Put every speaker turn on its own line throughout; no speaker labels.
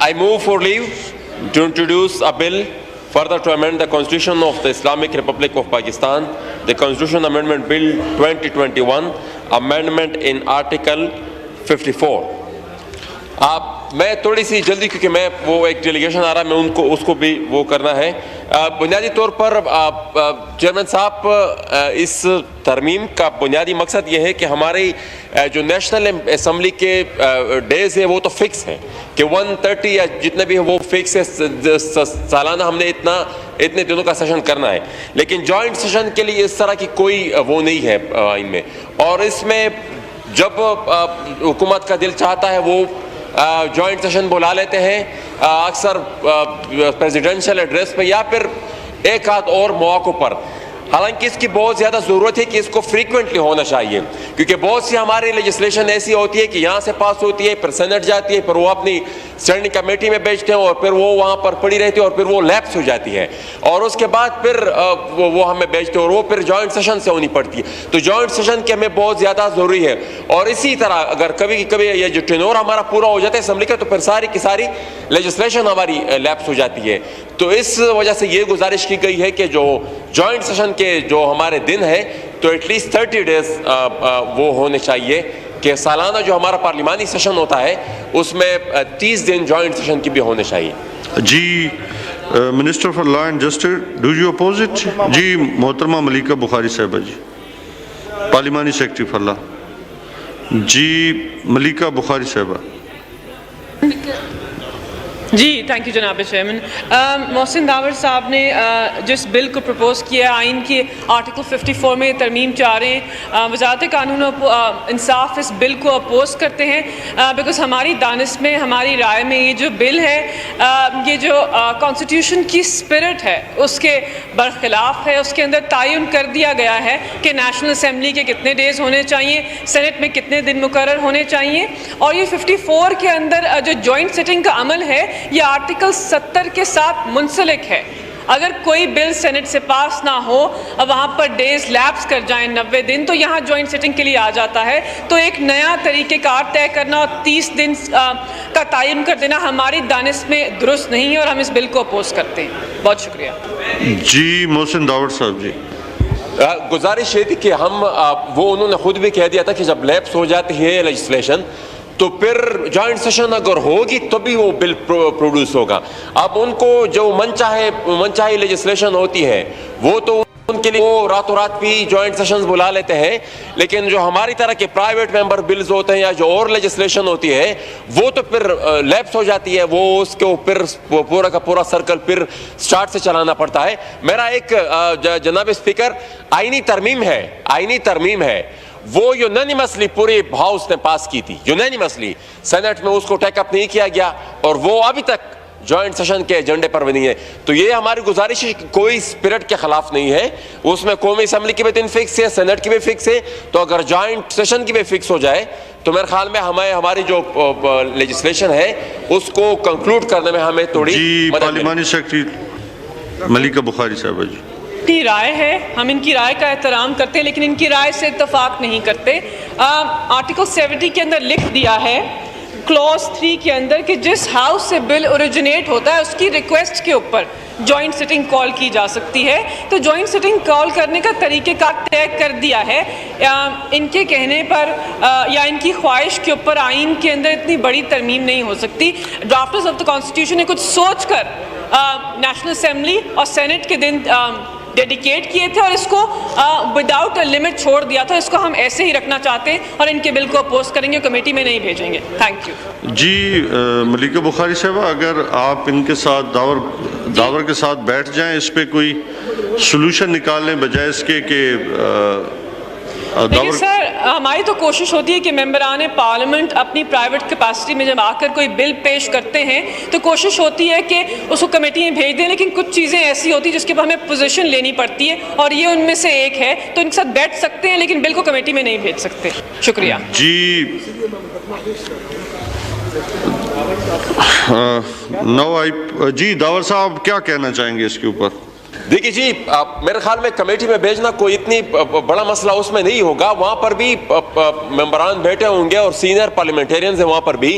I move for leave to introduce a bill further to amend the Constitution of the Islamic Republic of Pakistan, the Constitution Amendment Bill 2021, Amendment in Article 54. میں تھوڑی سی جلدی کیونکہ میں وہ ایک delegation آ رہا ہے میں اس کو بھی وہ کرنا ہے. بنیادی طور پر چیئرمین صاحب اس ترمیم کا بنیادی مقصد یہ ہے کہ ہماری جو نیشنل اسمبلی کے ڈیز ہیں وہ تو فکس ہیں کہ 130 یا جتنے بھی ہیں وہ فکس ہے, سالانہ ہم نے اتنے دنوں کا سیشن کرنا ہے, لیکن جوائنٹ سیشن کے لیے اس طرح کی کوئی وہ نہیں ہے ان میں. اور اس میں جب حکومت کا دل چاہتا ہے وہ جوائنٹ سیشن بلا لیتے ہیں, اکثر پریزیڈنشل ایڈریس پہ یا پھر ایک آدھ اور مواقع پر. حالانکہ اس کی بہت زیادہ ضرورت ہے کہ اس کو فریکوینٹلی ہونا چاہیے, کیونکہ بہت سی ہماری لیجسلیشن ایسی ہوتی ہے کہ یہاں سے پاس ہوتی ہے, پھر سینٹ جاتی ہے, پھر وہ اپنی اسٹینڈنگ کمیٹی میں بھیجتے ہیں اور پھر وہ وہاں پر پڑی رہتی ہے اور پھر وہ لیپس ہو جاتی ہے اور اس کے بعد پھر وہ ہمیں بھیجتے ہیں اور وہ پھر جوائنٹ سیشن سے ہونی پڑتی ہے. تو جوائنٹ سیشن کی ہمیں بہت زیادہ ضروری ہے. اور اسی طرح اگر کبھی یہ جو ٹینور ہمارا پورا ہو جاتا ہے اسمبلی کا تو پھر ساری کی ساری لیجسلیشن ہماری لیپس ہو جاتی ہے. تو اس وجہ سے یہ گزارش کی گئی ہے کہ جو جوائنٹ سیشن کے جو ہمارے دن ہے تو ایٹ لیسٹ 30 days وہ ہونے چاہیے کہ سالانہ جو ہمارا پارلیمانی سیشن ہوتا ہے اس میں 30 دن جوائنٹ سیشن کی بھی ہونے چاہیے.
جی minister for law and justice, do you oppose it? جی محترمہ ملیکہ بخاری صاحبہ, جی پارلیمانی سیکرٹری فار لا. جی ملیکہ بخاری صاحبہ.
جی تھینک یو جناب چیئرمین. محسن داور صاحب نے جس بل کو پرپوز کیا آئین کے آرٹیکل 54 میں ترمیم چاہ رہے ہیں, وزارت قانون و انصاف اس بل کو اپوز کرتے ہیں بیکاز ہماری دانش میں ہماری رائے میں یہ جو بل ہے یہ جو کانسٹیٹیوشن کی اسپرٹ ہے اس کے برخلاف ہے. اس کے اندر تعین کر دیا گیا ہے کہ نیشنل اسمبلی کے کتنے ڈیز ہونے چاہیے, سینٹ میں کتنے دن مقرر ہونے چاہیے, اور یہ 54 کے اندر جو جوائنٹ سیٹنگ کا عمل ہے یہ آرٹیکل 70 کے ساتھ منسلک ہے. اگر کوئی بل سینٹ سے پاس نہ ہو اور وہاں پر ڈیز لیپس کر جائیں 90 دن تو یہاں جوائنٹ سیٹنگ کے لیے آ جاتا ہے. تو ایک نیا طریقہ کار طے کرنا اور 30 دن کا تعین کر دینا ہماری دانش میں درست نہیں ہے اور ہم اس بل کو اپوز کرتے ہیں. بہت شکریہ. جی
محسن داور صاحب. جی
گزارش یہ تھی کہ ہم وہ انہوں نے خود بھی کہہ دیا تھا کہ جب لیپس ہو جاتی ہے لیجسلیشن تو پھر جوائنٹ سیشن اگر ہوگی تو بھی وہ بل پروڈیوس ہوگا. اب ان کو جو من چاہے لیجسلیشن ہوتی ہے وہ تو ان کے لیے وہ راتوں رات بھی جوائنٹ سیشنز بلا لیتے ہیں, لیکن جو ہماری طرح کے پرائیویٹ ممبر بلز ہوتے ہیں یا جو اور لیجسلیشن ہوتی ہے وہ تو پھر لیپس ہو جاتی ہے, وہ اس کو پھر پورا کا پورا سرکل پھر سٹارٹ سے چلانا پڑتا ہے. میرا ایک جناب اسپیکر آئینی ترمیم ہے وہ یونینیمسلی پورے ہاؤس نے پاس کی تھی, یونینیمسلی. سینٹ میں اس کو ٹیک اپ نہیں کیا گیا اور وہ ابھی تک جوائنٹ سیشن کے ایجنڈے پر بھی نہیں ہے. تو یہ ہماری گزارش ہے کہ کوئی اسپرٹ کے خلاف نہیں ہے, اس میں قومی اسمبلی کی بھی دن فکس ہے, سینٹ کی بھی فکس ہے. تو اگر جوائنٹ سیشن کی بھی فکس ہو جائے تو میرے خیال میں ہماری جو لیجسلیشن ہے اس کو کنکلوڈ کرنے میں ہمیں تھوڑی
جی پارلیمانی سیکرٹری ملیکہ بخاری صاحبہ. جی
کی رائے ہے, ہم ان کی رائے کا احترام کرتے ہیں لیکن ان کی رائے سے اتفاق نہیں کرتے. آرٹیکل 70 کے اندر لکھ دیا ہے کلوز 3 کے اندر کہ جس ہاؤس سے بل اوریجنیٹ ہوتا ہے اس کی ریکویسٹ کے اوپر جوائنٹ سیٹنگ کال کی جا سکتی ہے. تو جوائنٹ سیٹنگ کال کرنے کا طریقہ کار طے کر دیا ہے. ان کے کہنے پر یا ان کی خواہش کے اوپر آئین کے اندر اتنی بڑی ترمیم نہیں ہو سکتی. ڈرافٹرز آف دا کانسٹیٹیوشن نے کچھ سوچ کر نیشنل اسمبلی اور سینٹ کے دن ڈیڈیکیٹ کیے تھے اور اس کو وداؤٹ اے لمٹ چھوڑ دیا تھا. اس کو ہم ایسے ہی رکھنا چاہتے ہیں اور ان کے بل کو اپوز کریں گے, کمیٹی میں نہیں بھیجیں گے. Thank you.
جی ملیکہ بخاری صاحبہ, اگر آپ ان کے ساتھ داور کے ساتھ بیٹھ جائیں اس پہ کوئی سلوشن نکالنے بجائے اس کے کہ
دیکھیے سر, ہماری تو کوشش ہوتی ہے کہ ممبران پارلیمنٹ اپنی پرائیویٹ کیپیسٹی میں جب آ کر کوئی بل پیش کرتے ہیں تو کوشش ہوتی ہے کہ اس کو کمیٹی میں بھیج دیں, لیکن کچھ چیزیں ایسی ہوتی ہیں جس کے اوپر ہمیں پوزیشن لینی پڑتی ہے اور یہ ان میں سے ایک ہے. تو ان کے ساتھ بیٹھ سکتے ہیں لیکن بل کو کمیٹی میں نہیں بھیج سکتے. شکریہ.
جی جی داور صاحب کیا کہنا چاہیں گے اس کے اوپر؟
دیکھیے جی, میرے خیال میں کمیٹی میں بھیجنا کوئی اتنی بڑا مسئلہ اس میں نہیں ہوگا. وہاں پر بھی ممبران بیٹھے ہوں گے اور سینئر پارلیمنٹیرینز ہیں وہاں پر بھی.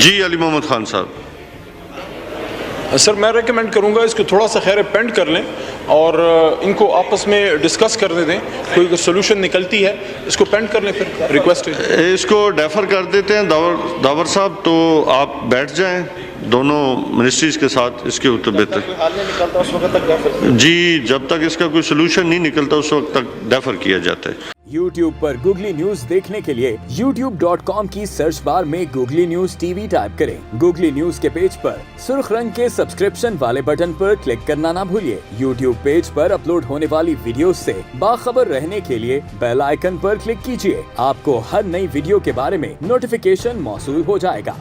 جی علی محمد خان صاحب.
سر میں ریکمینڈ کروں گا اس کو تھوڑا سا خیر پینڈ کر لیں اور ان کو آپس میں ڈسکس کرنے دیں, کوئی اگر سولوشن نکلتی ہے اس کو پینڈ کر لیں. پھر ریکویسٹ ہے
اس کو ڈیفر کر دیتے ہیں داور صاحب, تو آپ بیٹھ جائیں دونوں منسٹریز کے ساتھ اس کے اوپر بہتر. جی جب تک اس کا کوئی سلوشن نہیں نکلتا اس وقت تک ڈیفر کیا جاتا ہے.
YouTube پر گوگلی نیوز دیکھنے کے لیے youtube.com کی سرچ بار میں googly news T V type کریں. گوگلی نیوز کے پیج پر سرخ رنگ کے سبسکرپشن والے بٹن پر کلک کرنا نہ بھولیے. YouTube پیج پر اپلوڈ ہونے والی ویڈیوز سے باخبر رہنے کے لیے بیل آئیکن پر کلک کیجیے. آپ کو ہر نئی ویڈیو کے بارے میں نوٹیفیکیشن موصول ہو جائے گا.